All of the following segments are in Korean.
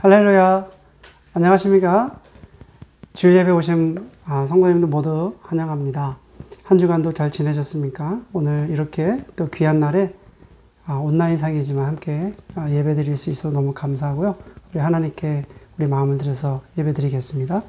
할렐루야. 안녕하십니까? 주일 예배 오신 성도님들 모두 환영합니다. 한 주간도 잘 지내셨습니까? 오늘 이렇게 또 귀한 날에 온라인상이지만 함께 예배 드릴 수 있어서 너무 감사하고요. 우리 하나님께 우리 마음을 들여서 예배 드리겠습니다.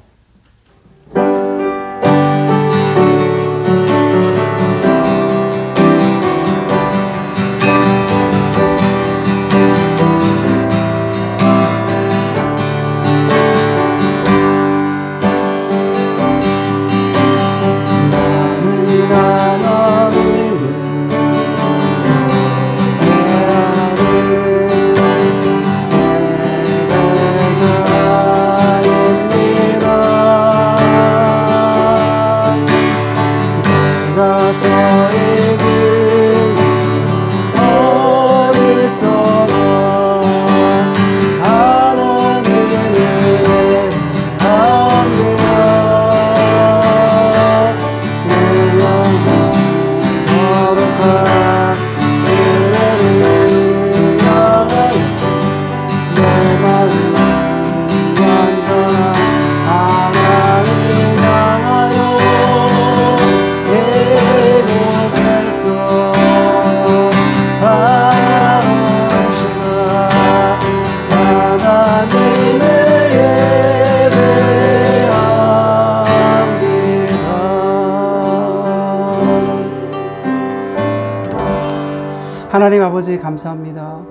하나님 아버지 감사합니다.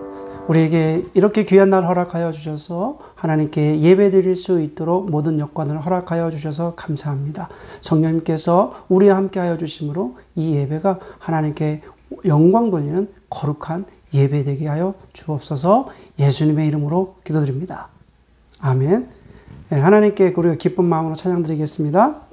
우리에게 이렇게 귀한 날 허락하여 주셔서 하나님께 예배 드릴 수 있도록 모든 여건을 허락하여 주셔서 감사합니다. 성령님께서 우리와 함께 하여 주심으로 이 예배가 하나님께 영광 돌리는 거룩한 예배 되게 하여 주옵소서. 예수님의 이름으로 기도드립니다. 아멘. 네, 하나님께 우리가 기쁜 마음으로 찬양 드리겠습니다.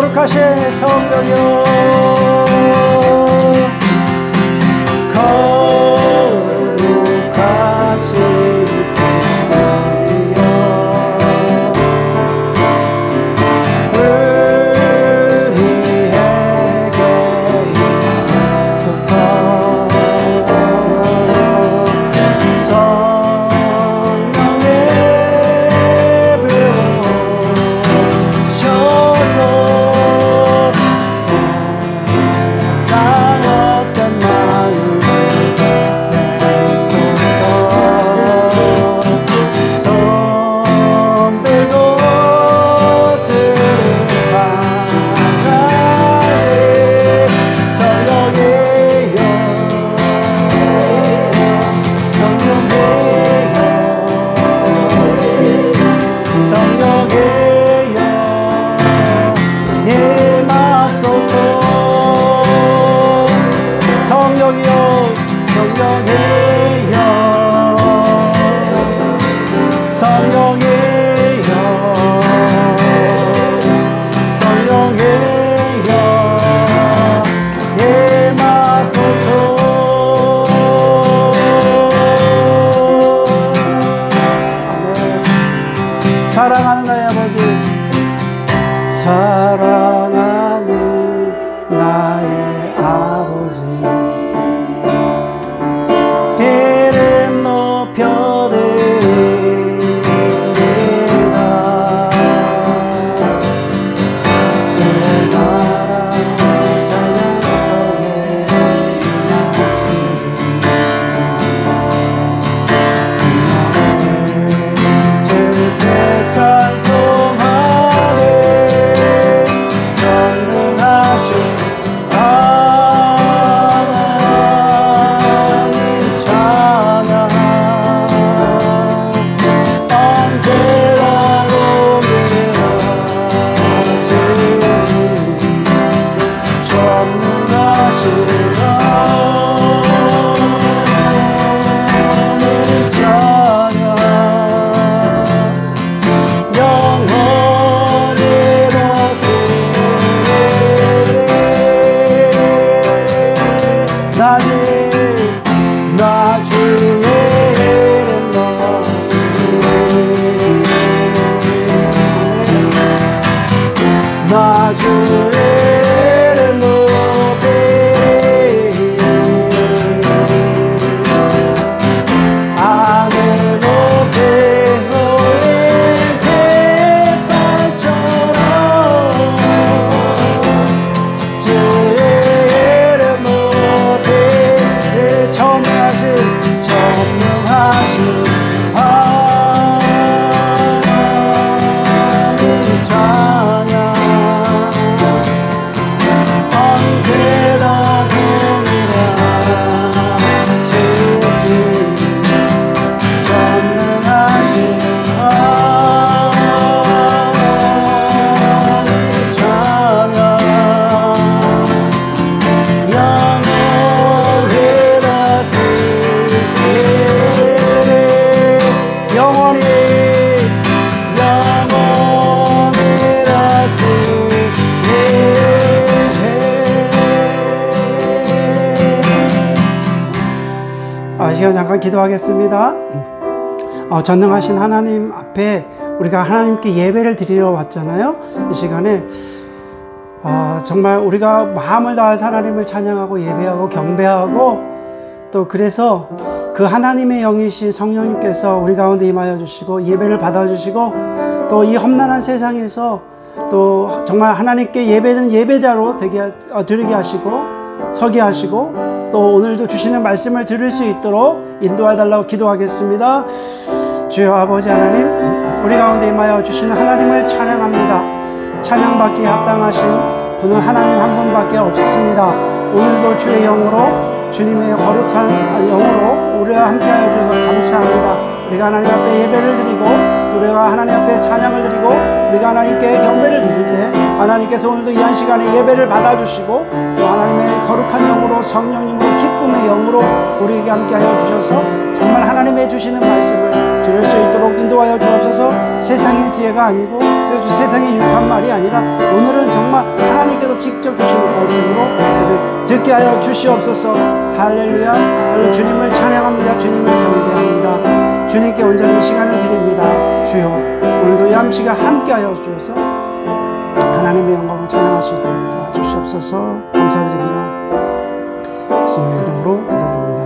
거룩하신 성령이여, 거룩하신 성령이여, 우리에게 임하소서. 사랑하는 나의 아버지, 사랑하는 나의 아버지, 이름 높여드리리라. 주 나라 찬양 속에 찬송하네. 전능하신 하나님 찬양, 언제나 동일하신 주, 전능하신 하나님 찬양, 영원히 다스리네. 나 주의 이름 높이네. 나 주의 이름 높이네. 하늘 높이 올린 깃발처럼 주의 이름 높이, 전능하신 하나님 찬양, 언제나 동일하신 주, 전능하신 하나님 찬양, 영원히 다스리네. 영원히 다스리네. 이 시간 잠깐 기도하겠습니다. 전능하신 하나님 앞에 우리가 하나님께 예배를 드리러 왔잖아요. 이 시간에 정말 우리가 마음을 다해서 하나님을 찬양하고 예배하고 경배하고, 또 그래서 그 하나님의 영이신 성령님께서 우리 가운데 임하여 주시고 예배를 받아주시고, 또 이 험난한 세상에서 또 정말 하나님께 예배드리는 예배자로 드리게 하시고 서게 하시고, 또 오늘도 주시는 말씀을 들을 수 있도록 인도해 달라고 기도하겠습니다. 주여 아버지 하나님, 우리 가운데 임하여 주시는 하나님을 찬양합니다. 찬양받기에 합당하신 분은 하나님 한 분밖에 없습니다. 오늘도 주의 영으로, 주님의 거룩한 영으로 우리와 함께하여 주셔서 감사합니다. 우리가 하나님 앞에 예배를 드리고 또 우리가 하나님 앞에 찬양을 드리고 우리가 하나님께 경배를 드릴 때 하나님께서 오늘도 이 한 시간에 예배를 받아주시고 또 하나님의 거룩한 영으로 성령님으로 기쁨의 영으로 우리에게 함께하여 주셔서 정말 하나님의 주시는 말씀을 들을 수 있도록 인도하여 주옵소서. 세상의 지혜가 아니고 세상의 유익한 말이 아니라 오늘은 정말 하나님께서 직접 주시는 말씀으로 저희들 듣게 하여 주시옵소서. 할렐루야. 할렐루야. 주님을 찬양합니다. 주님을 경배합니다. 주님께 온전히 시간을 드립니다. 주여 오늘도 이 한 시간 함께하여 주셔서 하나님의 영광을 찬양할 수 있도록 도와주시옵소서. 감사드립니다. 예수님의 이름으로 기도드립니다.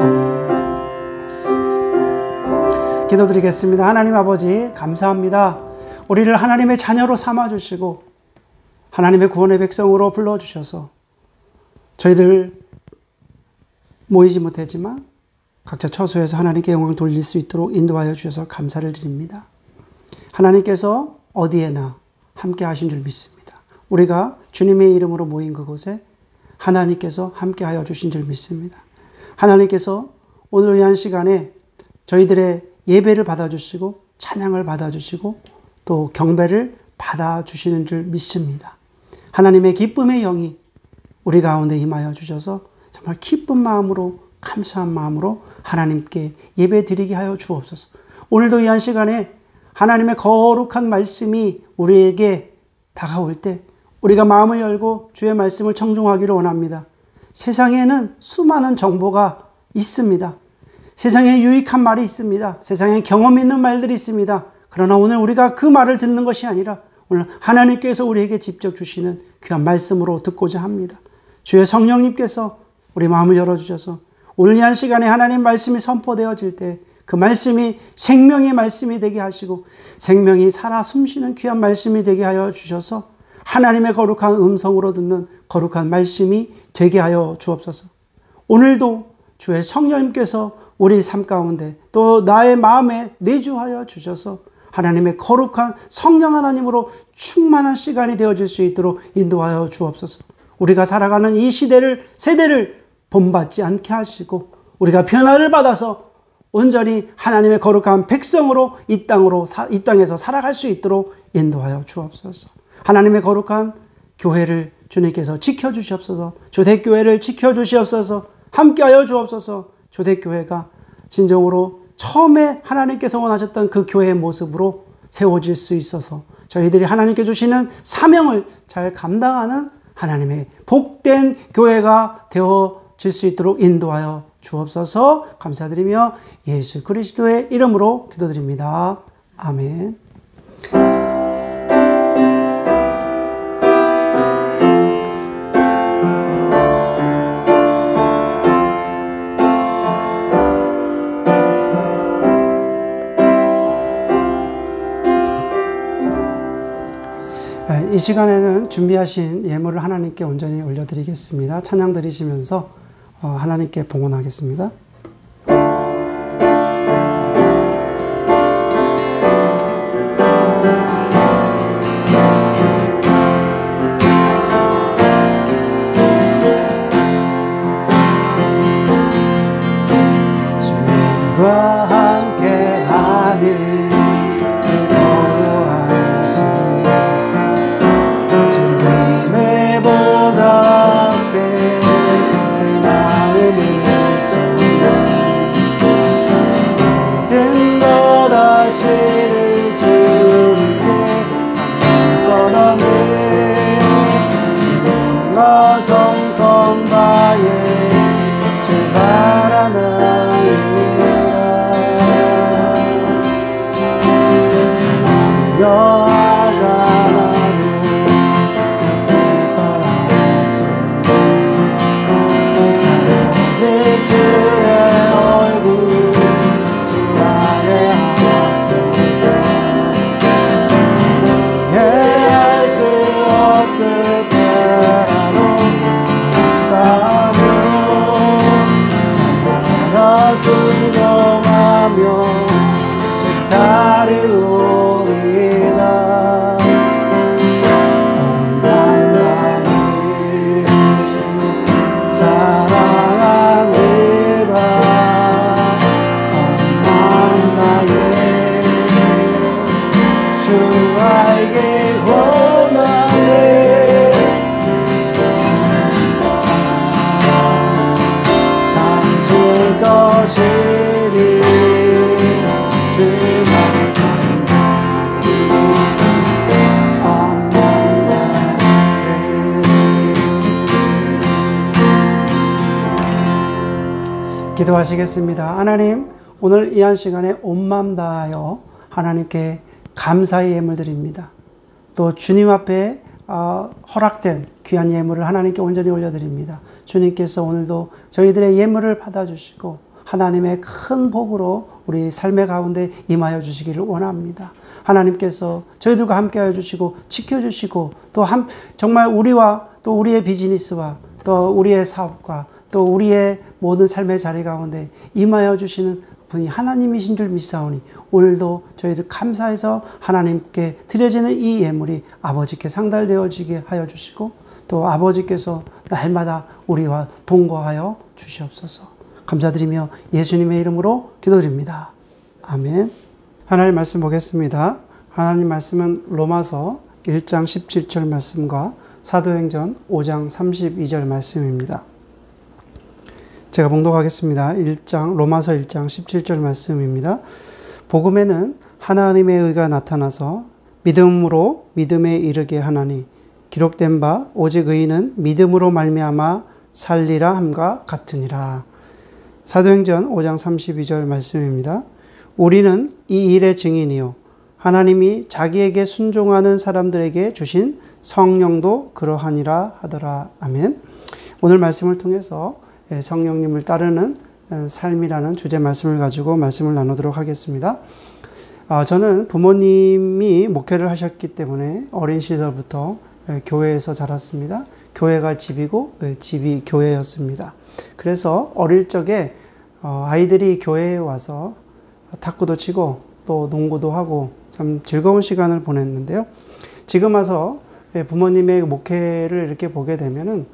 아멘. 기도드리겠습니다. 하나님 아버지 감사합니다. 우리를 하나님의 자녀로 삼아주시고 하나님의 구원의 백성으로 불러주셔서 저희들 모이지 못했지만 각자 처소에서 하나님께 영광을 돌릴 수 있도록 인도하여 주셔서 감사를 드립니다. 하나님께서 어디에나 함께 하신 줄 믿습니다. 우리가 주님의 이름으로 모인 그곳에 하나님께서 함께 하여 주신 줄 믿습니다. 하나님께서 오늘 이 한 시간에 저희들의 예배를 받아주시고 찬양을 받아주시고 또 경배를 받아주시는 줄 믿습니다. 하나님의 기쁨의 영이 우리 가운데 임하여 주셔서 정말 기쁜 마음으로 감사한 마음으로 하나님께 예배 드리게 하여 주옵소서. 오늘도 이 한 시간에 하나님의 거룩한 말씀이 우리에게 다가올 때 우리가 마음을 열고 주의 말씀을 청중하기를 원합니다. 세상에는 수많은 정보가 있습니다. 세상에 유익한 말이 있습니다. 세상에 경험 있는 말들이 있습니다. 그러나 오늘 우리가 그 말을 듣는 것이 아니라 오늘 하나님께서 우리에게 직접 주시는 귀한 말씀으로 듣고자 합니다. 주의 성령님께서 우리 마음을 열어주셔서 오늘 이 한 시간에 하나님 말씀이 선포되어질 때 그 말씀이 생명의 말씀이 되게 하시고 생명이 살아 숨쉬는 귀한 말씀이 되게 하여 주셔서 하나님의 거룩한 음성으로 듣는 거룩한 말씀이 되게 하여 주옵소서. 오늘도 주의 성령님께서 우리 삶 가운데 또 나의 마음에 내주하여 주셔서 하나님의 거룩한 성령 하나님으로 충만한 시간이 되어질 수 있도록 인도하여 주옵소서. 우리가 살아가는 이 세대를 본받지 않게 하시고 우리가 변화를 받아서 온전히 하나님의 거룩한 백성으로 이 땅에서 살아갈 수 있도록 인도하여 주옵소서. 하나님의 거룩한 교회를 주님께서 지켜주시옵소서. 조대교회를 지켜주시옵소서. 함께하여 주옵소서. 조대교회가 진정으로 처음에 하나님께서 원하셨던 그 교회의 모습으로 세워질 수 있어서 저희들이 하나님께 주시는 사명을 잘 감당하는 하나님의 복된 교회가 되어질 수 있도록 인도하여 주옵소서. 감사드리며 예수 그리스도의 이름으로 기도드립니다. 아멘. 이 시간에는 준비하신 예물을 하나님께 온전히 올려드리겠습니다. 찬양 드리시면서 하나님께 봉헌하겠습니다. 주님과 함께하는 정성 다해 출발하나이다. 여하잖아도 있을 거라서 오직 주의 얼굴 구하게 하소서. 이해할 수 없을 때라도 사랑 기도하시겠습니다. 하나님, 오늘 이 한 시간에 온 마음 다하여 하나님께 감사의 예물 드립니다. 또 주님 앞에 허락된 귀한 예물을 하나님께 온전히 올려드립니다. 주님께서 오늘도 저희들의 예물을 받아주시고 하나님의 큰 복으로 우리 삶의 가운데 임하여 주시기를 원합니다. 하나님께서 저희들과 함께하여 주시고 지켜주시고 또 정말 우리와 또 우리의 비즈니스와 또 우리의 사업과 또 우리의 모든 삶의 자리 가운데 임하여 주시는 분이 하나님이신 줄 믿사오니 오늘도 저희들 감사해서 하나님께 드려지는 이 예물이 아버지께 상달되어지게 하여 주시고 또 아버지께서 날마다 우리와 동거하여 주시옵소서. 감사드리며 예수님의 이름으로 기도드립니다. 아멘. 하나님 말씀 보겠습니다. 하나님 말씀은 로마서 1장 17절 말씀과 사도행전 5장 32절 말씀입니다. 제가 봉독하겠습니다. 로마서 1장 17절 말씀입니다. 복음에는 하나님의 의가 나타나서 믿음으로 믿음에 이르게 하나니 기록된 바 오직 의인은 믿음으로 말미암아 살리라 함과 같으니라. 사도행전 5장 32절 말씀입니다. 우리는 이 일의 증인이요 하나님이 자기에게 순종하는 사람들에게 주신 성령도 그러하니라 하더라. 아멘. 오늘 말씀을 통해서 성령님을 따르는 삶이라는 주제 말씀을 가지고 말씀을 나누도록 하겠습니다. 저는 부모님이 목회를 하셨기 때문에 어린 시절부터 교회에서 자랐습니다. 교회가 집이고 집이 교회였습니다. 그래서 어릴 적에 아이들이 교회에 와서 탁구도 치고 또 농구도 하고 참 즐거운 시간을 보냈는데요. 지금 와서 부모님의 목회를 이렇게 보게 되면은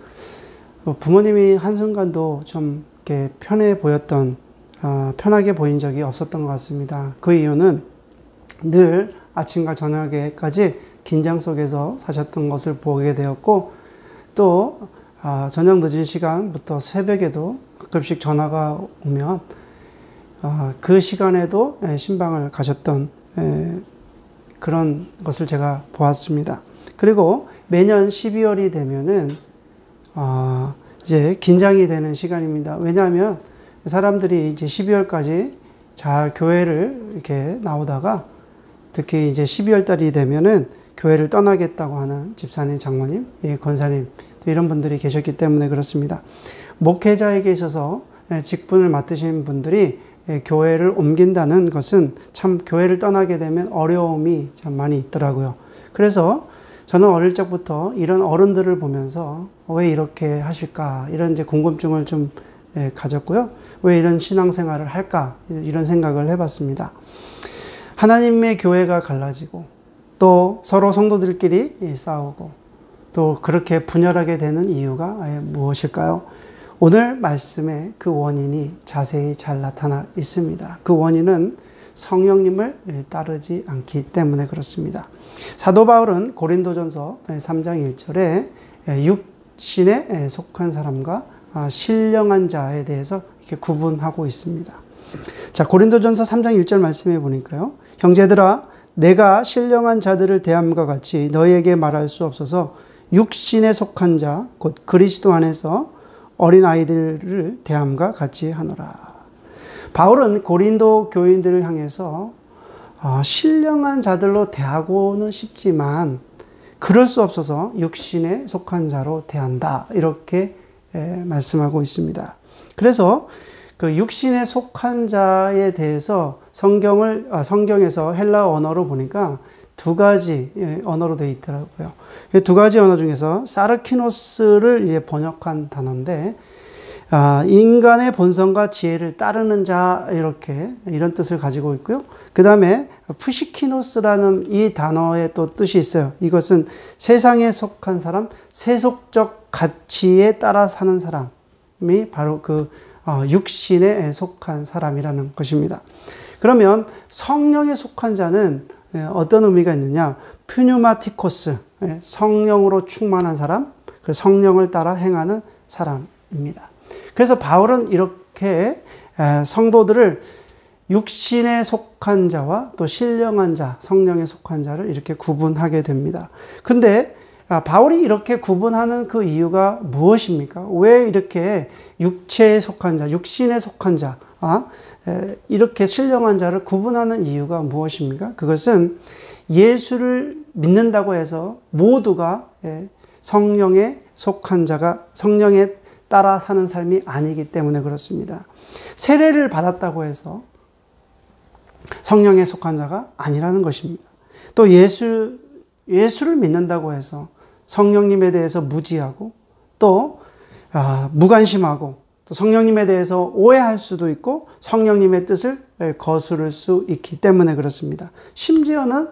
부모님이 한순간도 좀 이렇게 편하게 보인 적이 없었던 것 같습니다. 그 이유는 늘 아침과 저녁에까지 긴장 속에서 사셨던 것을 보게 되었고 또 저녁 늦은 시간부터 새벽에도 가끔씩 전화가 오면 그 시간에도 신방을 가셨던 그런 것을 제가 보았습니다. 그리고 매년 12월이 되면은 이제 긴장이 되는 시간입니다. 왜냐하면 사람들이 이제 12월까지 잘 교회를 이렇게 나오다가 특히 이제 12월 달이 되면은 교회를 떠나겠다고 하는 집사님, 장모님, 권사님 이런 분들이 계셨기 때문에 그렇습니다. 목회자에게 있어서 직분을 맡으신 분들이 교회를 옮긴다는 것은 참 교회를 떠나게 되면 어려움이 참 많이 있더라고요. 그래서 저는 어릴 적부터 이런 어른들을 보면서 왜 이렇게 하실까 이런 이제 궁금증을 좀 가졌고요. 왜 이런 신앙생활을 할까 이런 생각을 해봤습니다. 하나님의 교회가 갈라지고 또 서로 성도들끼리 싸우고 또 그렇게 분열하게 되는 이유가 무엇일까요? 오늘 말씀에 그 원인이 자세히 잘 나타나 있습니다. 그 원인은 성령님을 따르지 않기 때문에 그렇습니다. 사도 바울은 고린도전서 3장 1절에 육신에 속한 사람과 신령한 자에 대해서 이렇게 구분하고 있습니다. 자, 고린도전서 3장 1절 말씀해 보니까요. 형제들아 내가 신령한 자들을 대함과 같이 너희에게 말할 수 없어서 육신에 속한 자 곧 그리스도 안에서 어린 아이들을 대함과 같이 하노라. 바울은 고린도 교인들을 향해서 신령한 자들로 대하고는 싶지만 그럴 수 없어서 육신에 속한 자로 대한다. 이렇게 말씀하고 있습니다. 그래서 그 육신에 속한 자에 대해서 성경에서 헬라 언어로 보니까 두 가지 언어로 되어 있더라고요. 두 가지 언어 중에서 사르키노스를 이제 번역한 단어인데 인간의 본성과 지혜를 따르는 자 이런 뜻을 가지고 있고요. 그 다음에 푸시키노스라는 이 단어의 또 뜻이 있어요. 이것은 세상에 속한 사람, 세속적 가치에 따라 사는 사람이 바로 그 육신에 속한 사람이라는 것입니다. 그러면 성령에 속한 자는 어떤 의미가 있느냐? 푸뉴마티코스, 성령으로 충만한 사람, 그 성령을 따라 행하는 사람입니다. 그래서 바울은 이렇게 성도들을 육신에 속한 자와 또 신령한 자, 성령에 속한 자를 이렇게 구분하게 됩니다. 근데 바울이 이렇게 구분하는 그 이유가 무엇입니까? 왜 이렇게 육체에 속한 자, 육신에 속한 자, 이렇게 신령한 자를 구분하는 이유가 무엇입니까? 그것은 예수를 믿는다고 해서 모두가 성령에 속한 자가 성령에 따라 사는 삶이 아니기 때문에 그렇습니다. 세례를 받았다고 해서 성령에 속한 자가 아니라는 것입니다. 또 예수를 믿는다고 해서 성령님에 대해서 무지하고 또 무관심하고 또 성령님에 대해서 오해할 수도 있고 성령님의 뜻을 거스를 수 있기 때문에 그렇습니다. 심지어는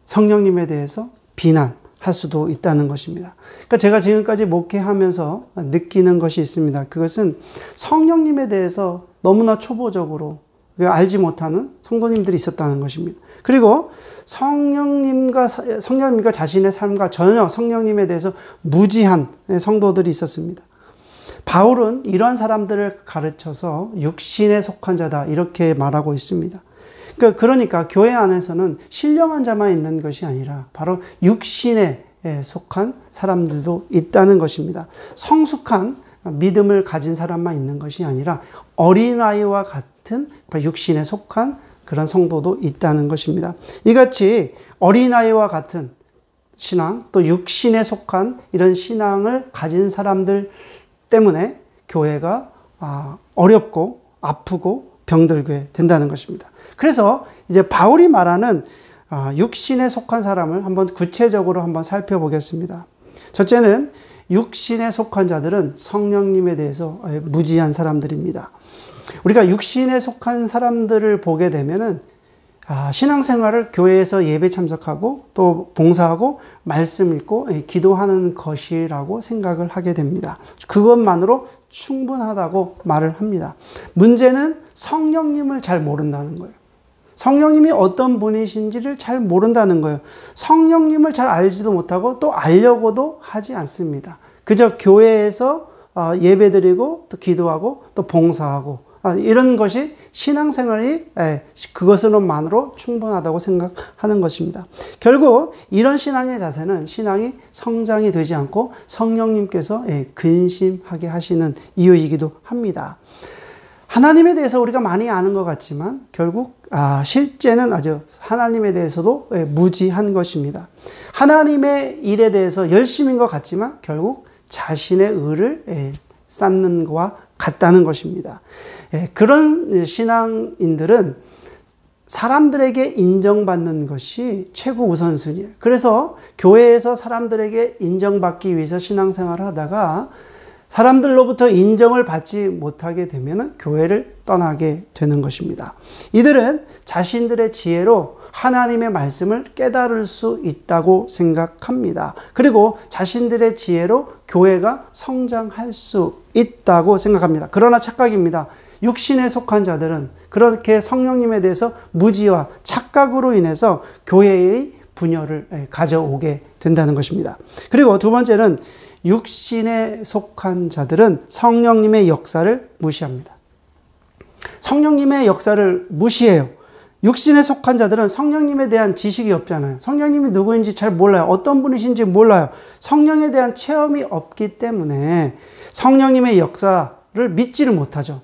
성령님에 대해서 비난할 수도 있다는 것입니다. 그러니까 제가 지금까지 목회하면서 느끼는 것이 있습니다. 그것은 성령님에 대해서 너무나 초보적으로 알지 못하는 성도님들이 있었다는 것입니다. 그리고 성령님과 자신의 삶과 전혀 성령님에 대해서 무지한 성도들이 있었습니다. 바울은 이러한 사람들을 가르쳐서 육신에 속한 자다 이렇게 말하고 있습니다. 그러니까 교회 안에서는 신령한 자만 있는 것이 아니라 바로 육신에 속한 사람들도 있다는 것입니다. 성숙한 믿음을 가진 사람만 있는 것이 아니라 어린아이와 같은 육신에 속한 그런 성도도 있다는 것입니다. 이같이 어린아이와 같은 신앙, 또 육신에 속한 이런 신앙을 가진 사람들 때문에 교회가 어렵고 아프고 병들게 된다는 것입니다. 그래서 이제 바울이 말하는 육신에 속한 사람을 한번 구체적으로 한번 살펴보겠습니다. 첫째는 육신에 속한 자들은 성령님에 대해서 무지한 사람들입니다. 우리가 육신에 속한 사람들을 보게 되면은 신앙생활을 교회에서 예배 참석하고 또 봉사하고 말씀 읽고 기도하는 것이라고 생각을 하게 됩니다. 그것만으로 충분하다고 말을 합니다. 문제는 성령님을 잘 모른다는 거예요. 성령님이 어떤 분이신지를 잘 모른다는 거예요. 성령님을 잘 알지도 못하고 또 알려고도 하지 않습니다. 그저 교회에서 예배드리고 또 기도하고 또 봉사하고 이런 것이 신앙생활이 그것으로만으로 충분하다고 생각하는 것입니다. 결국 이런 신앙의 자세는 신앙이 성장이 되지 않고 성령님께서 근심하게 하시는 이유이기도 합니다. 하나님에 대해서 우리가 많이 아는 것 같지만 결국 실제는 아주 하나님에 대해서도 무지한 것입니다. 하나님의 일에 대해서 열심인 것 같지만 결국 자신의 의를 쌓는 것과 같다는 것입니다. 그런 신앙인들은 사람들에게 인정받는 것이 최고 우선순위예요. 그래서 교회에서 사람들에게 인정받기 위해서 신앙생활을 하다가 사람들로부터 인정을 받지 못하게 되면 교회를 떠나게 되는 것입니다. 이들은 자신들의 지혜로 하나님의 말씀을 깨달을 수 있다고 생각합니다. 그리고 자신들의 지혜로 교회가 성장할 수 있다고 생각합니다. 그러나 착각입니다. 육신에 속한 자들은 그렇게 성령님에 대해서 무지와 착각으로 인해서 교회의 분열을 가져오게 된다는 것입니다. 그리고 두 번째는 육신에 속한 자들은 성령님의 역사를 무시합니다. 성령님의 역사를 무시해요. 육신에 속한 자들은 성령님에 대한 지식이 없잖아요. 성령님이 누구인지 잘 몰라요. 어떤 분이신지 몰라요. 성령에 대한 체험이 없기 때문에 성령님의 역사를 믿지를 못하죠.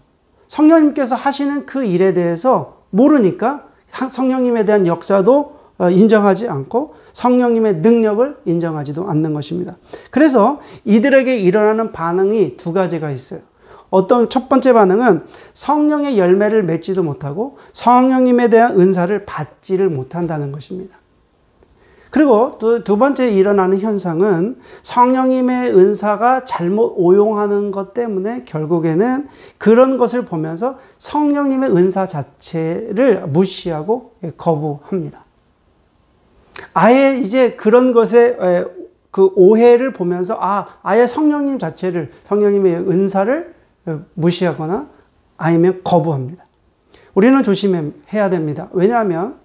성령님께서 하시는 그 일에 대해서 모르니까 성령님에 대한 역사도 인정하지 않고 성령님의 능력을 인정하지도 않는 것입니다. 그래서 이들에게 일어나는 반응이 두 가지가 있어요. 첫 번째 반응은 성령의 열매를 맺지도 못하고 성령님에 대한 은사를 받지를 못한다는 것입니다. 그리고 두 번째 일어나는 현상은 성령님의 은사가 잘못 오용하는 것 때문에 결국에는 그런 것을 보면서 성령님의 은사 자체를 무시하고 거부합니다. 아예 이제 그런 것에 그 오해를 보면서 아예 성령님 자체를 성령님의 은사를 무시하거나 아니면 거부합니다. 우리는 조심해야 됩니다. 왜냐하면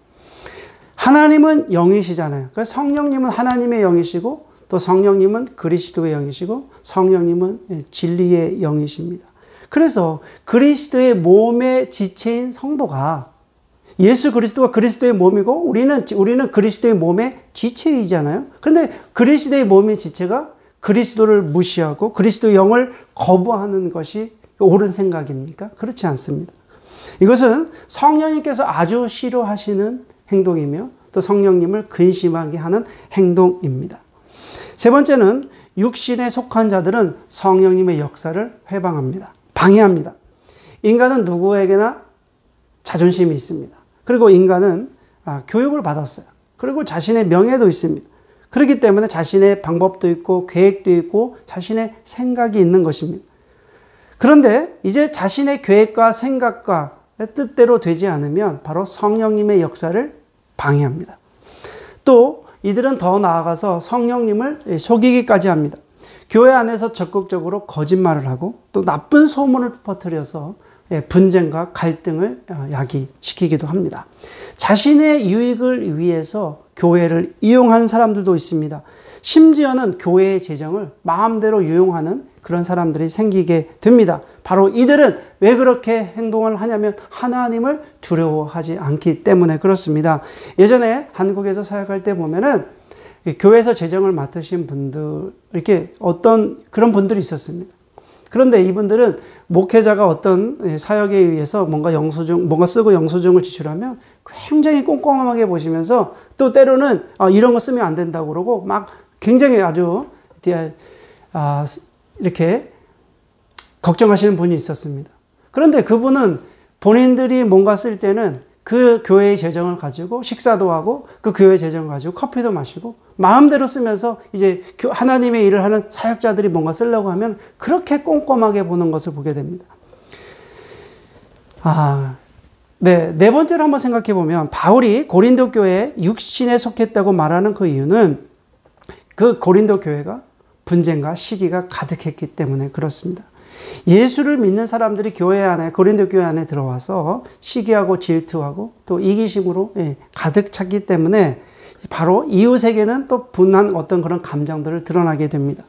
하나님은 영이시잖아요. 그러니까 성령님은 하나님의 영이시고 또 성령님은 그리스도의 영이시고 성령님은 진리의 영이십니다. 그래서 그리스도의 몸의 지체인 성도가 예수 그리스도가 그리스도의 몸이고 우리는 그리스도의 몸의 지체이잖아요. 그런데 그리스도의 몸의 지체가 그리스도를 무시하고 그리스도의 영을 거부하는 것이 옳은 생각입니까? 그렇지 않습니다. 이것은 성령님께서 아주 싫어하시는 행동이며 또 성령님을 근심하게 하는 행동입니다. 세 번째는 육신에 속한 자들은 성령님의 역사를 회방합니다. 방해합니다. 인간은 누구에게나 자존심이 있습니다. 그리고 인간은 교육을 받았어요. 그리고 자신의 명예도 있습니다. 그렇기 때문에 자신의 방법도 있고 계획도 있고 자신의 생각이 있는 것입니다. 그런데 이제 자신의 계획과 생각과 뜻대로 되지 않으면 바로 성령님의 역사를 방해합니다. 또 이들은 더 나아가서 성령님을 속이기까지 합니다. 교회 안에서 적극적으로 거짓말을 하고 또 나쁜 소문을 퍼뜨려서 분쟁과 갈등을 야기시키기도 합니다. 자신의 유익을 위해서 교회를 이용하는 사람들도 있습니다. 심지어는 교회의 재정을 마음대로 유용하는 그런 사람들이 생기게 됩니다. 바로 이들은 왜 그렇게 행동을 하냐면 하나님을 두려워하지 않기 때문에 그렇습니다. 예전에 한국에서 사역할 때 보면은 교회에서 재정을 맡으신 분들, 이렇게 어떤 그런 분들이 있었습니다. 그런데 이분들은 목회자가 어떤 사역에 의해서 뭔가 쓰고 영수증을 지출하면 굉장히 꼼꼼하게 보시면서 또 때로는 이런 거 쓰면 안 된다고 그러고 막 굉장히 아주 이렇게 걱정하시는 분이 있었습니다. 그런데 그분은 본인들이 뭔가 쓸 때는 그 교회의 재정을 가지고 식사도 하고 그 교회 재정을 가지고 커피도 마시고 마음대로 쓰면서 이제 하나님의 일을 하는 사역자들이 뭔가 쓰려고 하면 그렇게 꼼꼼하게 보는 것을 보게 됩니다. 네 번째로 한번 생각해 보면 바울이 고린도 교회에 육신에 속했다고 말하는 그 이유는 그 고린도 교회가 분쟁과 시기가 가득했기 때문에 그렇습니다. 예수를 믿는 사람들이 교회 안에, 고린도 교회 안에 들어와서 시기하고 질투하고 또 이기심으로 가득 찼기 때문에 바로 이웃에게는 또 분한 어떤 그런 감정들을 드러나게 됩니다.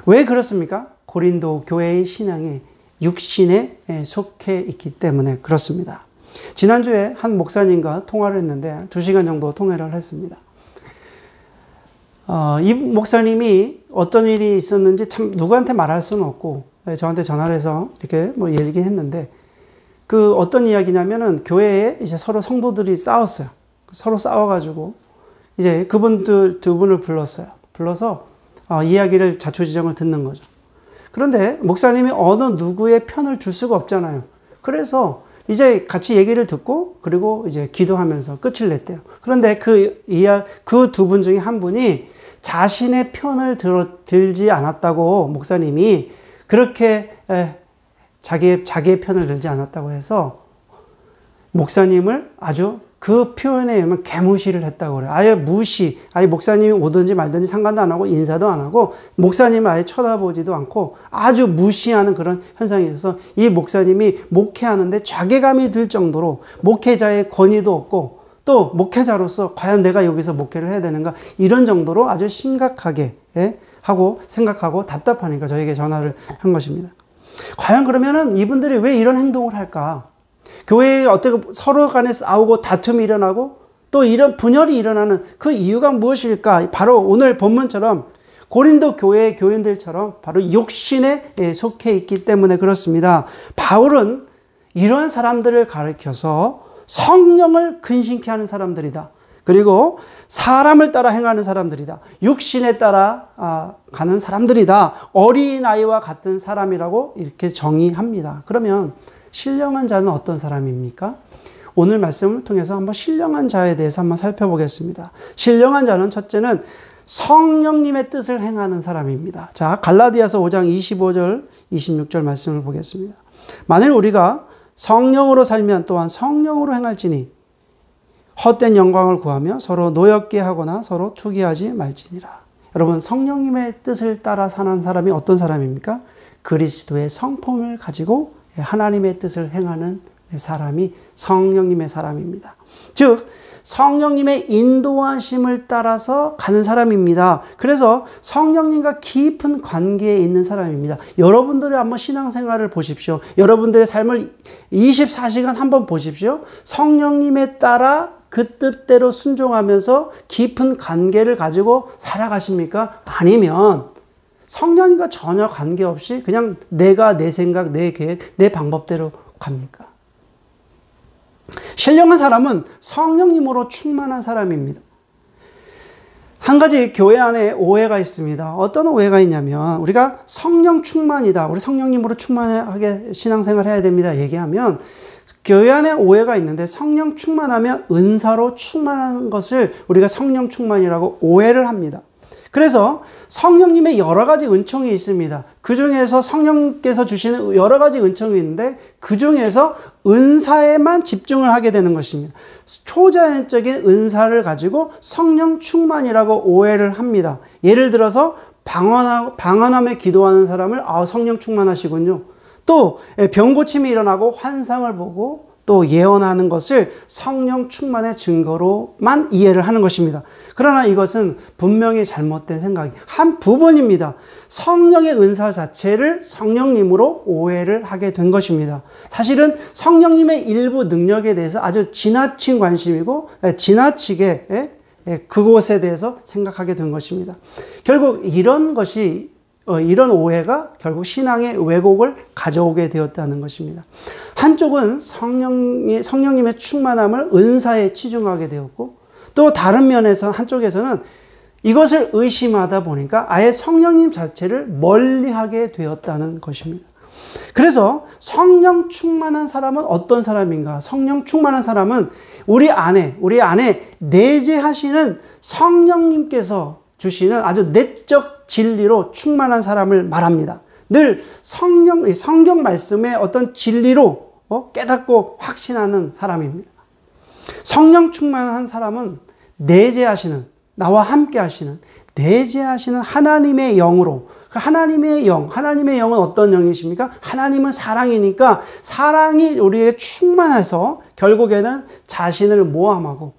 왜 그렇습니까? 고린도 교회의 신앙이 육신에 속해 있기 때문에 그렇습니다. 지난주에 한 목사님과 통화를 했는데 2시간 정도 통화를 했습니다. 이 목사님이 어떤 일이 있었는지 참 누구한테 말할 수는 없고 저한테 전화를 해서 이렇게 얘기했는데 그 어떤 이야기냐면은 교회에 이제 서로 성도들이 싸웠어요. 서로 싸워가지고 이제 그분들 두 분을 불러서 이야기를 자초지종을 듣는 거죠. 그런데 목사님이 어느 누구의 편을 줄 수가 없잖아요. 그래서 이제 같이 얘기를 듣고 그리고 이제 기도하면서 끝을 냈대요. 그런데 그 두 분 중에 한 분이 자신의 편을 들지 않았다고 목사님이 그렇게 자기의 편을 들지 않았다고 해서 목사님을 아주 그 표현에 의하면 개무시를 했다고 그래요. 아예 목사님이 오든지 말든지 상관도 안 하고 인사도 안 하고 목사님을 아예 쳐다보지도 않고 아주 무시하는 그런 현상이 있어서 이 목사님이 목회하는데 자괴감이 들 정도로 목회자의 권위도 없고 또 목회자로서 과연 내가 여기서 목회를 해야 되는가 이런 정도로 아주 심각하게 하고 생각하고 답답하니까 저에게 전화를 한 것입니다. 과연 그러면은 이분들이 왜 이런 행동을 할까? 교회에 어떻게 서로 간에 싸우고 다툼이 일어나고 또 이런 분열이 일어나는 그 이유가 무엇일까? 바로 오늘 본문처럼 고린도 교회의 교인들처럼 바로 욕심에 속해 있기 때문에 그렇습니다. 바울은 이러한 사람들을 가리켜서 성령을 근심케 하는 사람들이다. 그리고 사람을 따라 행하는 사람들이다. 육신에 따라 가는 사람들이다. 어린아이와 같은 사람이라고 이렇게 정의합니다. 그러면 신령한 자는 어떤 사람입니까? 오늘 말씀을 통해서 한번 신령한 자에 대해서 한번 살펴보겠습니다. 신령한 자는 첫째는 성령님의 뜻을 행하는 사람입니다. 자, 갈라디아서 5장 25절, 26절 말씀을 보겠습니다. 만일 우리가 성령으로 살면 또한 성령으로 행할지니 헛된 영광을 구하며 서로 노엽게 하거나 서로 투기하지 말지니라. 여러분, 성령님의 뜻을 따라 사는 사람이 어떤 사람입니까? 그리스도의 성품을 가지고 하나님의 뜻을 행하는 사람이 성령님의 사람입니다. 즉 성령님의 인도하심을 따라서 가는 사람입니다. 그래서 성령님과 깊은 관계에 있는 사람입니다. 여러분들의 한번 신앙생활을 보십시오. 여러분들의 삶을 24시간 한번 보십시오. 성령님에 따라 그 뜻대로 순종하면서 깊은 관계를 가지고 살아가십니까? 아니면 성령님과 전혀 관계없이 그냥 내가 내 생각, 내 계획, 내 방법대로 갑니까? 신령한 사람은 성령님으로 충만한 사람입니다. 한 가지 교회 안에 오해가 있습니다. 어떤 오해가 있냐면 우리가 성령 충만이다. 우리 성령님으로 충만하게 신앙생활 해야 됩니다. 얘기하면 교회 안에 오해가 있는데 성령 충만하면 은사로 충만한 것을 우리가 성령 충만이라고 오해를 합니다. 그래서 성령님의 여러 가지 은총이 있습니다. 그 중에서 성령께서 주시는 여러 가지 은총이 있는데 그 중에서 은사에만 집중을 하게 되는 것입니다. 초자연적인 은사를 가지고 성령 충만이라고 오해를 합니다. 예를 들어서 방언함에 기도하는 사람을 성령 충만하시군요. 또 병고침이 일어나고 환상을 보고 또 예언하는 것을 성령 충만의 증거로만 이해를 하는 것입니다. 그러나 이것은 분명히 잘못된 생각이 한 부분입니다. 성령의 은사 자체를 성령님으로 오해를 하게 된 것입니다. 사실은 성령님의 일부 능력에 대해서 아주 지나친 관심이고 지나치게 그곳에 대해서 생각하게 된 것입니다. 결국 이런 오해가 결국 신앙의 왜곡을 가져오게 되었다는 것입니다. 한쪽은 성령님의 충만함을 은사에 치중하게 되었고 또 다른 면에서 한쪽에서는 이것을 의심하다 보니까 아예 성령님 자체를 멀리하게 되었다는 것입니다. 그래서 성령 충만한 사람은 어떤 사람인가? 성령 충만한 사람은 우리 안에 내재하시는 성령님께서 주시는 아주 내적 진리로 충만한 사람을 말합니다. 늘 성경 말씀의 어떤 진리로 깨닫고 확신하는 사람입니다. 성령 충만한 사람은 나와 함께 하시는 내재하시는 하나님의 영으로, 하나님의 영은 어떤 영이십니까? 하나님은 사랑이니까 사랑이 우리에게 충만해서 결국에는 자신을 모함하고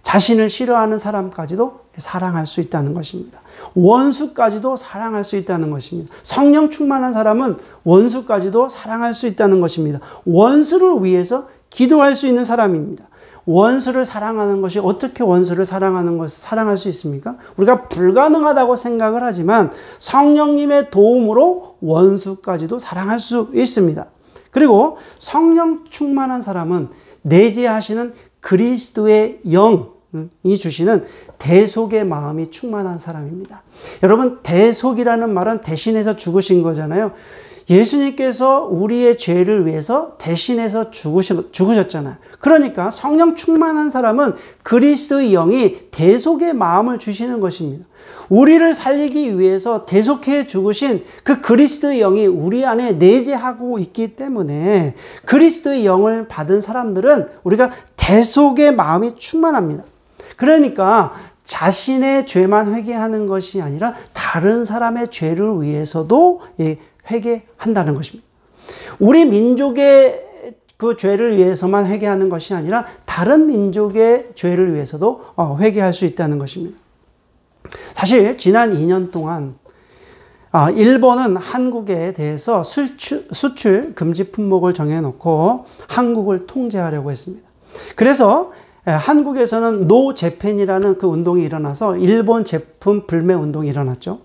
자신을 싫어하는 사람까지도 사랑할 수 있다는 것입니다. 원수까지도 사랑할 수 있다는 것입니다. 성령 충만한 사람은 원수까지도 사랑할 수 있다는 것입니다. 원수를 위해서 기도할 수 있는 사람입니다. 원수를 사랑하는 것이 어떻게 원수를 사랑할 수 있습니까? 우리가 불가능하다고 생각을 하지만 성령님의 도움으로 원수까지도 사랑할 수 있습니다. 그리고 성령 충만한 사람은 내재하시는 그리스도의 영이 주시는 대속의 마음이 충만한 사람입니다. 여러분, 대속이라는 말은 대신해서 죽으신 거잖아요. 예수님께서 우리의 죄를 위해서 대신해서 죽으셨잖아요. 그러니까 성령 충만한 사람은 그리스도의 영이 대속의 마음을 주시는 것입니다. 우리를 살리기 위해서 대속해 죽으신 그 그리스도의 영이 우리 안에 내재하고 있기 때문에 그리스도의 영을 받은 사람들은 우리가 대속의 마음이 충만합니다. 그러니까 자신의 죄만 회개하는 것이 아니라 다른 사람의 죄를 위해서도 회개한다는 것입니다. 우리 민족의 그 죄를 위해서만 회개하는 것이 아니라 다른 민족의 죄를 위해서도 회개할 수 있다는 것입니다. 사실 지난 2년 동안 일본은 한국에 대해서 수출 금지 품목을 정해놓고 한국을 통제하려고 했습니다. 그래서 한국에서는 노 재팬이라는 그 운동이 일어나서 일본 제품 불매 운동이 일어났죠.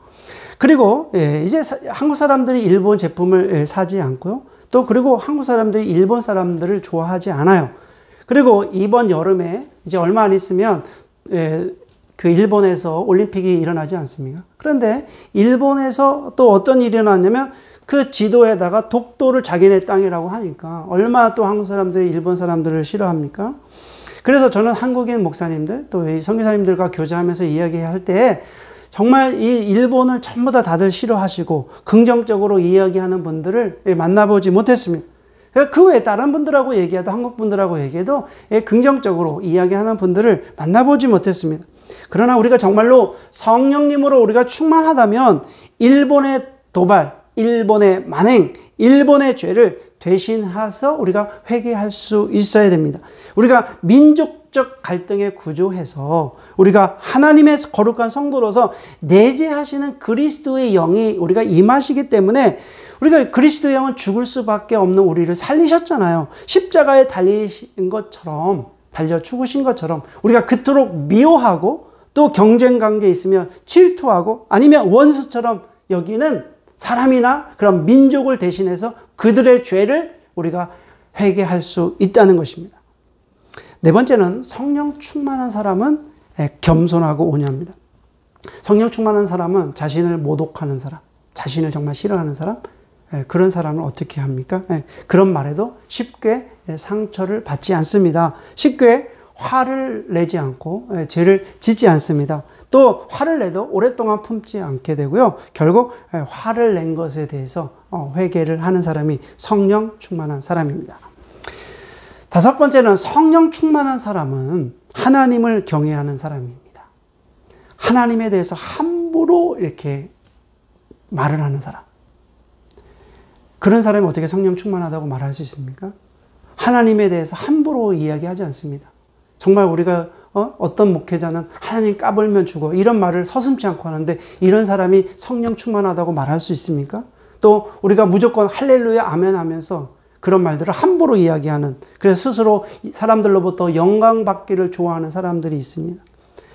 그리고 이제 한국 사람들이 일본 제품을 사지 않고요. 또 그리고 한국 사람들이 일본 사람들을 좋아하지 않아요. 그리고 이번 여름에 이제 얼마 안 있으면 그 일본에서 올림픽이 일어나지 않습니까? 그런데 일본에서 또 어떤 일이 일어났냐면 그 지도에다가 독도를 자기네 땅이라고 하니까 얼마나 또 한국 사람들이 일본 사람들을 싫어합니까? 그래서 저는 한국인 목사님들 또 선교사님들과 교제하면서 이야기할 때 정말 이 일본을 전부 다 다들 싫어하시고 긍정적으로 이야기하는 분들을 만나보지 못했습니다. 그 외에 다른 분들하고 얘기해도 한국 분들하고 얘기해도 긍정적으로 이야기하는 분들을 만나보지 못했습니다. 그러나 우리가 정말로 성령님으로 우리가 충만하다면 일본의 도발, 일본의 만행, 일본의 죄를 대신해서 우리가 회개할 수 있어야 됩니다. 우리가 민족적 갈등의 구조에서 우리가 하나님의 거룩한 성도로서 내재하시는 그리스도의 영이 우리가 임하시기 때문에 우리가 그리스도의 영은 죽을 수밖에 없는 우리를 살리셨잖아요. 십자가에 달리신 것처럼, 달려 죽으신 것처럼 우리가 그토록 미워하고 또 경쟁 관계에 있으면 질투하고 아니면 원수처럼 여기는 사람이나 그런 민족을 대신해서 그들의 죄를 우리가 회개할 수 있다는 것입니다. 네 번째는 성령 충만한 사람은 겸손하고 온유합니다. 성령 충만한 사람은 자신을 모독하는 사람, 자신을 정말 싫어하는 사람, 그런 사람은 어떻게 합니까? 그런 말에도 쉽게 상처를 받지 않습니다. 쉽게 화를 내지 않고 죄를 짓지 않습니다. 또 화를 내도 오랫동안 품지 않게 되고요. 결국 화를 낸 것에 대해서 회개를 하는 사람이 성령 충만한 사람입니다. 다섯 번째는 성령 충만한 사람은 하나님을 경외하는 사람입니다. 하나님에 대해서 함부로 이렇게 말을 하는 사람. 그런 사람이 어떻게 성령 충만하다고 말할 수 있습니까? 하나님에 대해서 함부로 이야기하지 않습니다. 정말 우리가 어떤 목회자는 하나님 까불면 죽어 이런 말을 서슴지 않고 하는데 이런 사람이 성령 충만하다고 말할 수 있습니까? 또 우리가 무조건 할렐루야 아멘 하면서 그런 말들을 함부로 이야기하는, 그래서 스스로 사람들로부터 영광 받기를 좋아하는 사람들이 있습니다.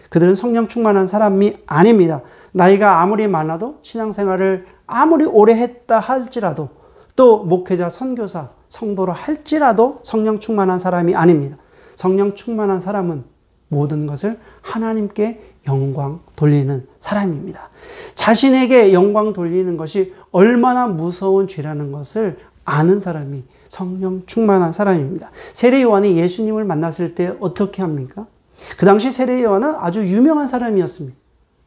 그들은 성령 충만한 사람이 아닙니다. 나이가 아무리 많아도 신앙생활을 아무리 오래 했다 할지라도 또 목회자, 선교사, 성도로 할지라도 성령 충만한 사람이 아닙니다. 성령 충만한 사람은 모든 것을 하나님께 영광 돌리는 사람입니다. 자신에게 영광 돌리는 것이 얼마나 무서운 죄라는 것을 아는 사람이 성령 충만한 사람입니다. 세례 요한이 예수님을 만났을 때 어떻게 합니까? 그 당시 세례 요한은 아주 유명한 사람이었습니다.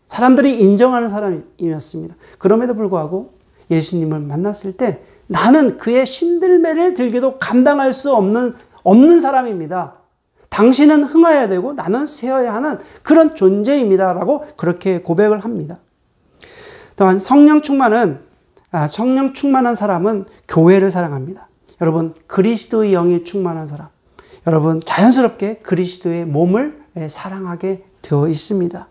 사람들이 인정하는 사람이었습니다. 그럼에도 불구하고 예수님을 만났을 때 나는 그의 신들매를 들기도 감당할 수 없는 사람입니다. 당신은 흥하여야 되고 나는 쇠어야 하는 그런 존재입니다. 라고 그렇게 고백을 합니다. 또한 성령 충만한 사람은 교회를 사랑합니다. 여러분, 그리스도의 영이 충만한 사람, 여러분 자연스럽게 그리스도의 몸을 사랑하게 되어 있습니다.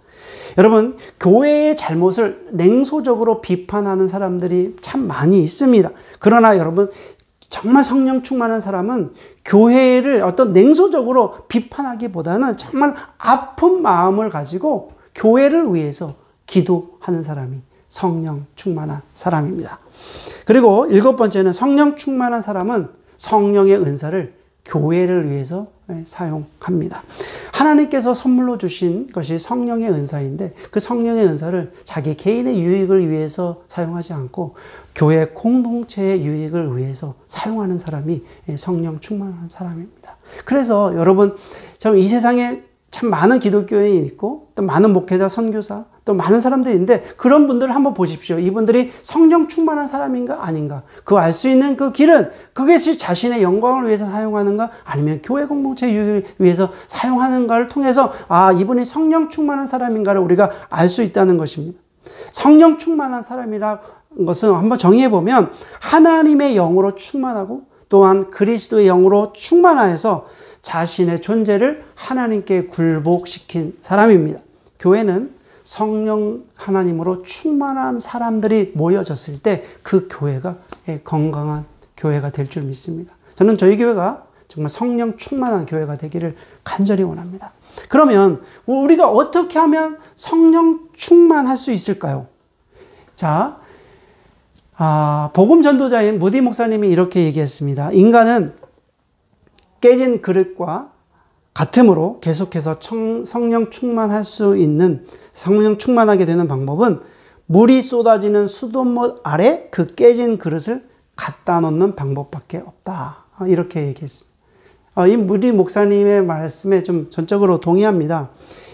여러분, 교회의 잘못을 냉소적으로 비판하는 사람들이 참 많이 있습니다. 그러나 여러분, 정말 성령 충만한 사람은 교회를 어떤 냉소적으로 비판하기보다는 정말 아픈 마음을 가지고 교회를 위해서 기도하는 사람이 성령 충만한 사람입니다. 그리고 일곱 번째는 성령 충만한 사람은 성령의 은사를 교회를 위해서 사용합니다. 하나님께서 선물로 주신 것이 성령의 은사인데 그 성령의 은사를 자기 개인의 유익을 위해서 사용하지 않고 교회 공동체의 유익을 위해서 사용하는 사람이 성령 충만한 사람입니다. 그래서 여러분, 참 이 세상에 참 많은 기독교인이 있고 또 많은 목회자, 선교사, 또 많은 사람들이 있는데 그런 분들을 한번 보십시오. 이분들이 성령 충만한 사람인가 아닌가? 그 알 수 있는 그 길은 그것이 자신의 영광을 위해서 사용하는가 아니면 교회 공동체 유익을 위해서 사용하는가를 통해서 이분이 성령 충만한 사람인가를 우리가 알 수 있다는 것입니다. 성령 충만한 사람이라는 것은 한번 정의해 보면 하나님의 영으로 충만하고 또한 그리스도의 영으로 충만하여서 자신의 존재를 하나님께 굴복시킨 사람입니다. 교회는 성령 하나님으로 충만한 사람들이 모여졌을 때 그 교회가 건강한 교회가 될 줄 믿습니다. 저는 저희 교회가 정말 성령 충만한 교회가 되기를 간절히 원합니다. 그러면 우리가 어떻게 하면 성령 충만할 수 있을까요? 자, 복음 전도자인 무디 목사님이 이렇게 얘기했습니다. 인간은 깨진 그릇과 같으므로 계속해서 성령 충만할 수 있는, 성령 충만하게 되는 방법은 물이 쏟아지는 수돗물 아래 그 깨진 그릇을 갖다 놓는 방법밖에 없다. 이렇게 얘기했습니다. 이 무디 목사님의 말씀에 좀 전적으로 동의합니다.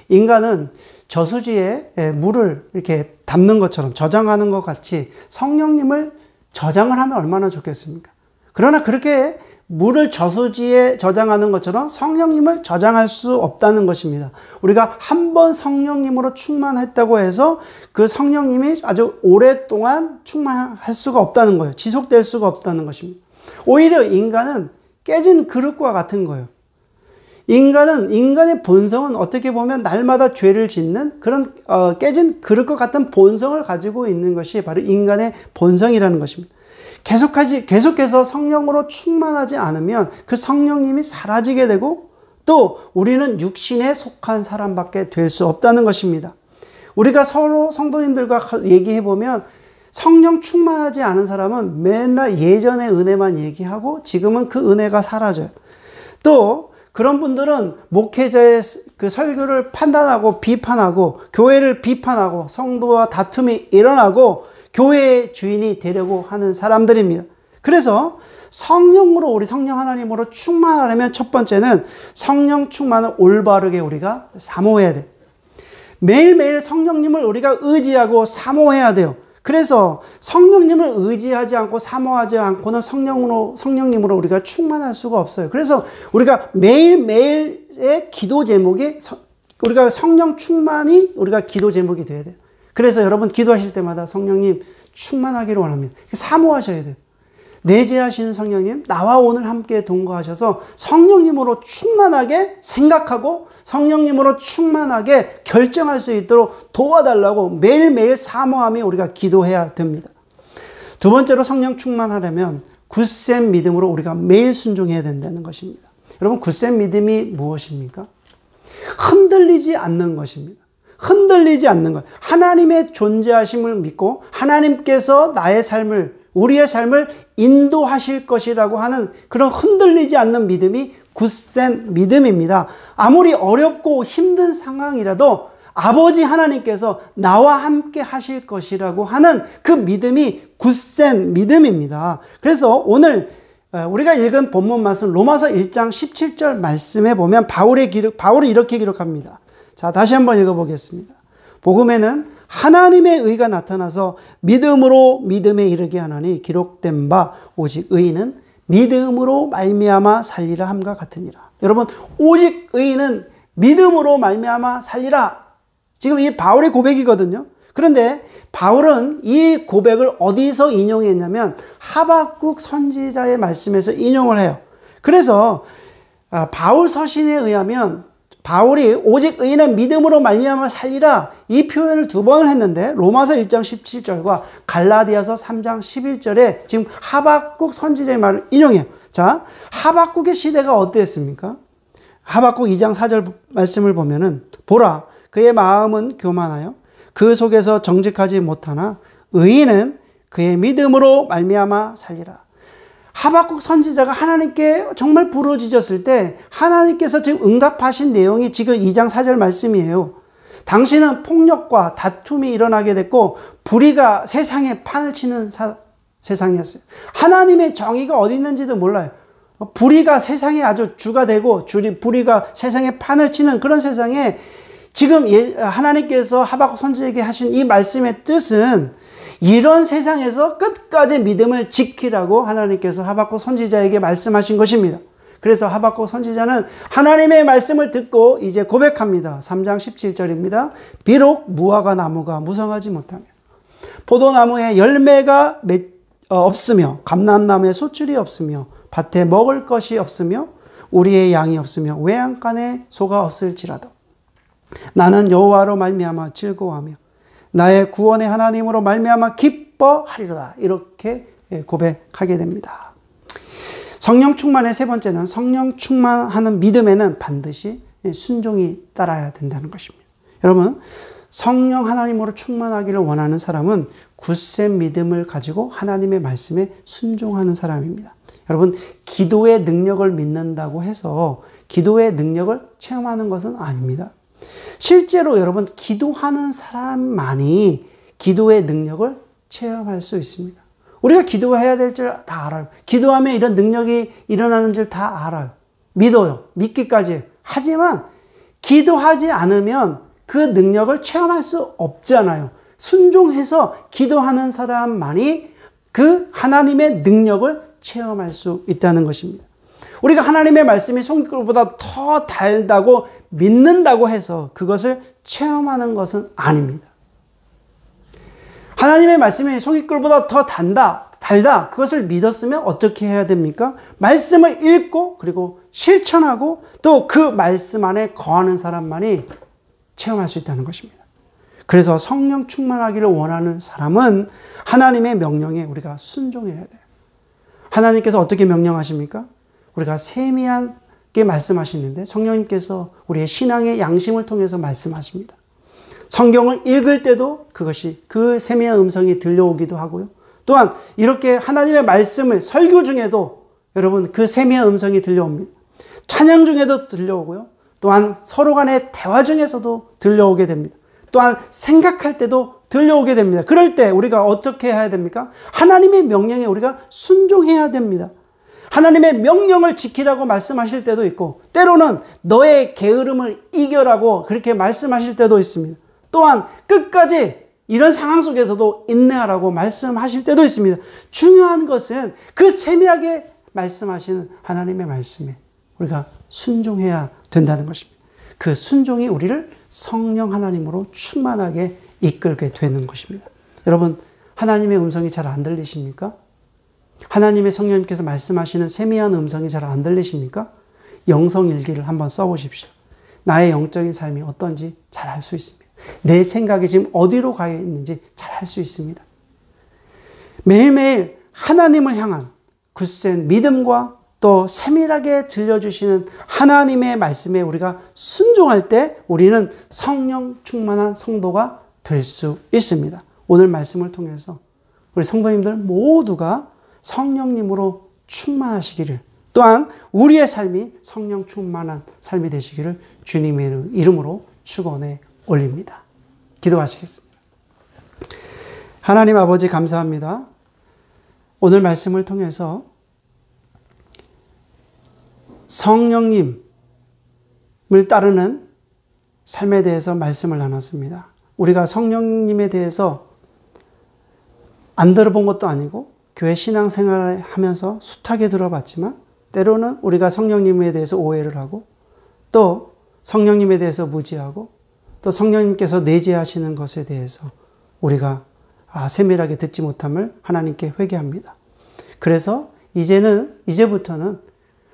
인간은 저수지에 물을 이렇게 담는 것처럼 저장하는 것 같이 성령님을 저장을 하면 얼마나 좋겠습니까? 그러나 그렇게 물을 저수지에 저장하는 것처럼 성령님을 저장할 수 없다는 것입니다. 우리가 한번 성령님으로 충만했다고 해서 그 성령님이 아주 오랫동안 충만할 수가 없다는 거예요. 지속될 수가 없다는 것입니다. 오히려 인간은 깨진 그릇과 같은 거예요. 인간의 본성은 어떻게 보면 날마다 죄를 짓는 그런 깨진 그릇과 같은 본성을 가지고 있는 것이 바로 인간의 본성이라는 것입니다. 계속해서 성령으로 충만하지 않으면 그 성령님이 사라지게 되고 또 우리는 육신에 속한 사람밖에 될 수 없다는 것입니다. 우리가 서로 성도님들과 얘기해 보면 성령 충만하지 않은 사람은 맨날 예전의 은혜만 얘기하고 지금은 그 은혜가 사라져요. 또 그런 분들은 목회자의 그 설교를 판단하고 비판하고 교회를 비판하고 성도와 다툼이 일어나고 교회의 주인이 되려고 하는 사람들입니다. 그래서 성령으로 우리 성령 하나님으로 충만하려면 첫 번째는 성령 충만을 올바르게 우리가 사모해야 돼요. 매일매일 성령님을 우리가 의지하고 사모해야 돼요. 그래서 성령님을 의지하지 않고 사모하지 않고는 성령님으로 우리가 충만할 수가 없어요. 그래서 우리가 매일매일의 기도 제목이 우리가 성령 충만이 우리가 기도 제목이 돼야 돼요. 그래서 여러분 기도하실 때마다 성령님 충만하기를 원합니다. 사모하셔야 돼요. 내재하시는 성령님, 나와 오늘 함께 동거하셔서 성령님으로 충만하게 생각하고 성령님으로 충만하게 결정할 수 있도록 도와달라고 매일매일 사모하며 우리가 기도해야 됩니다. 두 번째로 성령 충만하려면 굳센 믿음으로 우리가 매일 순종해야 된다는 것입니다. 여러분, 굳센 믿음이 무엇입니까? 흔들리지 않는 것입니다. 흔들리지 않는 것. 하나님의 존재하심을 믿고 하나님께서 우리의 삶을 인도하실 것이라고 하는 그런 흔들리지 않는 믿음이 굳센 믿음입니다. 아무리 어렵고 힘든 상황이라도 아버지 하나님께서 나와 함께 하실 것이라고 하는 그 믿음이 굳센 믿음입니다. 그래서 오늘 우리가 읽은 본문 말씀 로마서 1장 17절 말씀에 보면 바울이 이렇게 기록합니다. 자, 다시 한번 읽어보겠습니다. 복음에는 하나님의 의가 나타나서 믿음으로 믿음에 이르게 하나니 기록된 바 오직 의인은 믿음으로 말미암아 살리라 함과 같으니라. 여러분, 오직 의인은 믿음으로 말미암아 살리라. 지금 이 바울의 고백이거든요. 그런데 바울은 이 고백을 어디서 인용했냐면 하박국 선지자의 말씀에서 인용을 해요. 그래서 바울 서신에 의하면 바울이 오직 의인은 믿음으로 말미암아 살리라 이 표현을 두 번을 했는데 로마서 1장 17절과 갈라디아서 3장 11절에 지금 하박국 선지자의 말을 인용해요. 자, 하박국의 시대가 어땠습니까? 하박국 2장 4절 말씀을 보면은 보라 그의 마음은 교만하여 그 속에서 정직하지 못하나 의인은 그의 믿음으로 말미암아 살리라. 하박국 선지자가 하나님께 정말 부르짖었을 때 하나님께서 지금 응답하신 내용이 지금 2장 4절 말씀이에요. 당신은 폭력과 다툼이 일어나게 됐고 불의가 세상에 판을 치는 세상이었어요. 하나님의 정의가 어디 있는지도 몰라요. 불의가 세상에 아주 주가 되고 불의가 세상에 판을 치는 그런 세상에 지금 하나님께서 하박국 선지자에게 하신 이 말씀의 뜻은 이런 세상에서 끝까지 믿음을 지키라고 하나님께서 하박국 선지자에게 말씀하신 것입니다. 그래서 하박국 선지자는 하나님의 말씀을 듣고 이제 고백합니다. 3장 17절입니다. 비록 무화과 나무가 무성하지 못하며 포도나무에 열매가 없으며 감람나무에 소출이 없으며 밭에 먹을 것이 없으며 우리의 양이 없으며 외양간에 소가 없을지라도 나는 여호와로 말미암아 즐거워하며 나의 구원의 하나님으로 말미암아 기뻐하리로다. 이렇게 고백하게 됩니다. 성령 충만의 세 번째는 성령 충만하는 믿음에는 반드시 순종이 따라야 된다는 것입니다. 여러분, 성령 하나님으로 충만하기를 원하는 사람은 굳센 믿음을 가지고 하나님의 말씀에 순종하는 사람입니다. 여러분, 기도의 능력을 믿는다고 해서 기도의 능력을 체험하는 것은 아닙니다. 실제로 여러분 기도하는 사람만이 기도의 능력을 체험할 수 있습니다. 우리가 기도해야 될 줄 다 알아요. 기도하면 이런 능력이 일어나는 줄 다 알아요. 믿어요. 믿기까지. 하지만 기도하지 않으면 그 능력을 체험할 수 없잖아요. 순종해서 기도하는 사람만이 그 하나님의 능력을 체험할 수 있다는 것입니다. 우리가 하나님의 말씀이 송이꿀보다 더 달다고 믿는다고 해서 그것을 체험하는 것은 아닙니다. 하나님의 말씀이 송이꿀보다 더 달다. 그것을 믿었으면 어떻게 해야 됩니까? 말씀을 읽고 그리고 실천하고 또 그 말씀 안에 거하는 사람만이 체험할 수 있다는 것입니다. 그래서 성령 충만하기를 원하는 사람은 하나님의 명령에 우리가 순종해야 돼요. 하나님께서 어떻게 명령하십니까? 우리가 세미하게 말씀하시는데 성령님께서 우리의 신앙의 양심을 통해서 말씀하십니다. 성경을 읽을 때도 그것이 그 세미한 음성이 들려오기도 하고요. 또한 이렇게 하나님의 말씀을 설교 중에도 여러분 그 세미한 음성이 들려옵니다. 찬양 중에도 들려오고요. 또한 서로 간의 대화 중에서도 들려오게 됩니다. 또한 생각할 때도 들려오게 됩니다. 그럴 때 우리가 어떻게 해야 됩니까? 하나님의 명령에 우리가 순종해야 됩니다. 하나님의 명령을 지키라고 말씀하실 때도 있고 때로는 너의 게으름을 이겨라고 그렇게 말씀하실 때도 있습니다. 또한 끝까지 이런 상황 속에서도 인내하라고 말씀하실 때도 있습니다. 중요한 것은 그 세미하게 말씀하시는 하나님의 말씀에 우리가 순종해야 된다는 것입니다. 그 순종이 우리를 성령 하나님으로 충만하게 이끌게 되는 것입니다. 여러분, 하나님의 음성이 잘 안 들리십니까? 하나님의 성령님께서 말씀하시는 세미한 음성이 잘 안 들리십니까? 영성일기를 한번 써보십시오. 나의 영적인 삶이 어떤지 잘 알 수 있습니다. 내 생각이 지금 어디로 가 있는지 잘 알 수 있습니다. 매일매일 하나님을 향한 굳센 믿음과 또 세밀하게 들려주시는 하나님의 말씀에 우리가 순종할 때 우리는 성령 충만한 성도가 될 수 있습니다. 오늘 말씀을 통해서 우리 성도님들 모두가 성령님으로 충만하시기를 또한 우리의 삶이 성령 충만한 삶이 되시기를 주님의 이름으로 축원해 올립니다. 기도하시겠습니다. 하나님 아버지 감사합니다. 오늘 말씀을 통해서 성령님을 따르는 삶에 대해서 말씀을 나눴습니다. 우리가 성령님에 대해서 안 들어본 것도 아니고 교회 신앙생활을 하면서 숱하게 들어봤지만 때로는 우리가 성령님에 대해서 오해를 하고 또 성령님에 대해서 무지하고 또 성령님께서 내재하시는 것에 대해서 우리가 세밀하게 듣지 못함을 하나님께 회개합니다. 그래서 이제부터는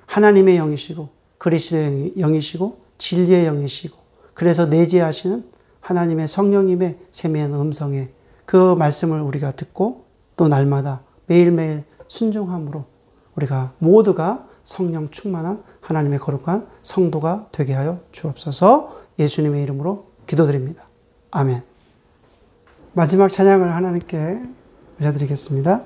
하나님의 영이시고 그리스도의 영이시고 진리의 영이시고 그래서 내재하시는 하나님의 성령님의 세미한 음성에 그 말씀을 우리가 듣고 또 날마다 매일매일 순종함으로 우리가 모두가 성령 충만한 하나님의 거룩한 성도가 되게 하여 주옵소서. 예수님의 이름으로 기도드립니다. 아멘. 마지막 찬양을 하나님께 올려드리겠습니다.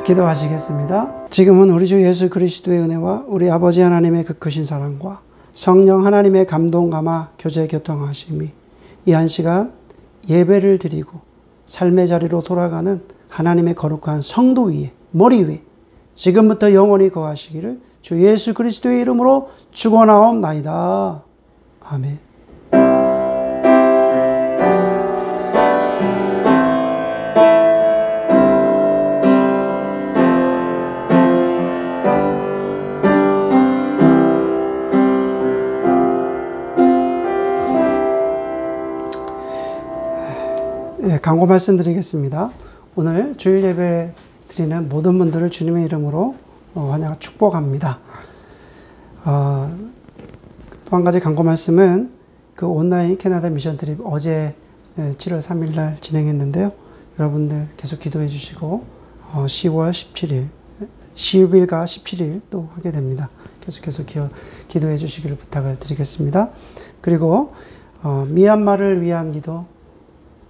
기도하시겠습니다. 지금은 우리 주 예수 그리스도의 은혜와 우리 아버지 하나님의 그 크신 사랑과 성령 하나님의 감동감화 교제 교통하심이 이 한 시간 예배를 드리고 삶의 자리로 돌아가는 하나님의 거룩한 성도 위에, 머리 위에 지금부터 영원히 거하시기를 주 예수 그리스도의 이름으로 축원하옵나이다. 아멘. 광고 말씀드리겠습니다. 오늘 주일 예배 드리는 모든 분들을 주님의 이름으로 환영 축복합니다. 또 한 가지 광고 말씀은 그 온라인 캐나다 미션 트립 어제 7월 3일 날 진행했는데요. 여러분들 계속 기도해 주시고 10월 17일, 10일과 17일 또 하게 됩니다. 계속해서 기도해 주시기를 부탁을 드리겠습니다. 그리고 미얀마를 위한 기도,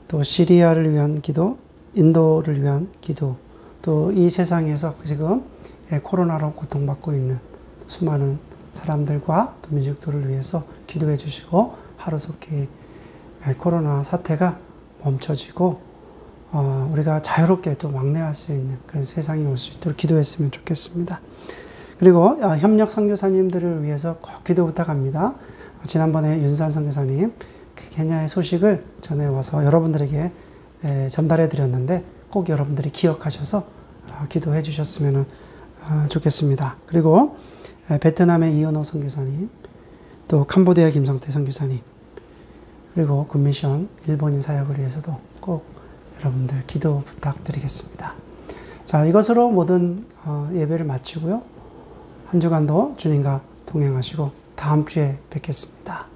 또 시리아를 위한 기도, 인도를 위한 기도, 또 이 세상에서 지금 코로나로 고통받고 있는 수많은 사람들과 또 민족들을 위해서 기도해 주시고 하루속히 코로나 사태가 멈춰지고 우리가 자유롭게 또 왕래할 수 있는 그런 세상이 올 수 있도록 기도했으면 좋겠습니다. 그리고 협력 선교사님들을 위해서 꼭 기도 부탁합니다. 지난번에 윤산 선교사님 케냐의 소식을 전해와서 여러분들에게 전달해 드렸는데 꼭 여러분들이 기억하셔서 기도해 주셨으면 좋겠습니다. 그리고 베트남의 이은호 선교사님, 또 캄보디아 김성태 선교사님, 그리고 굿미션 일본인 사역을 위해서도 꼭 여러분들 기도 부탁드리겠습니다. 자, 이것으로 모든 예배를 마치고요. 한 주간도 주님과 동행하시고 다음 주에 뵙겠습니다.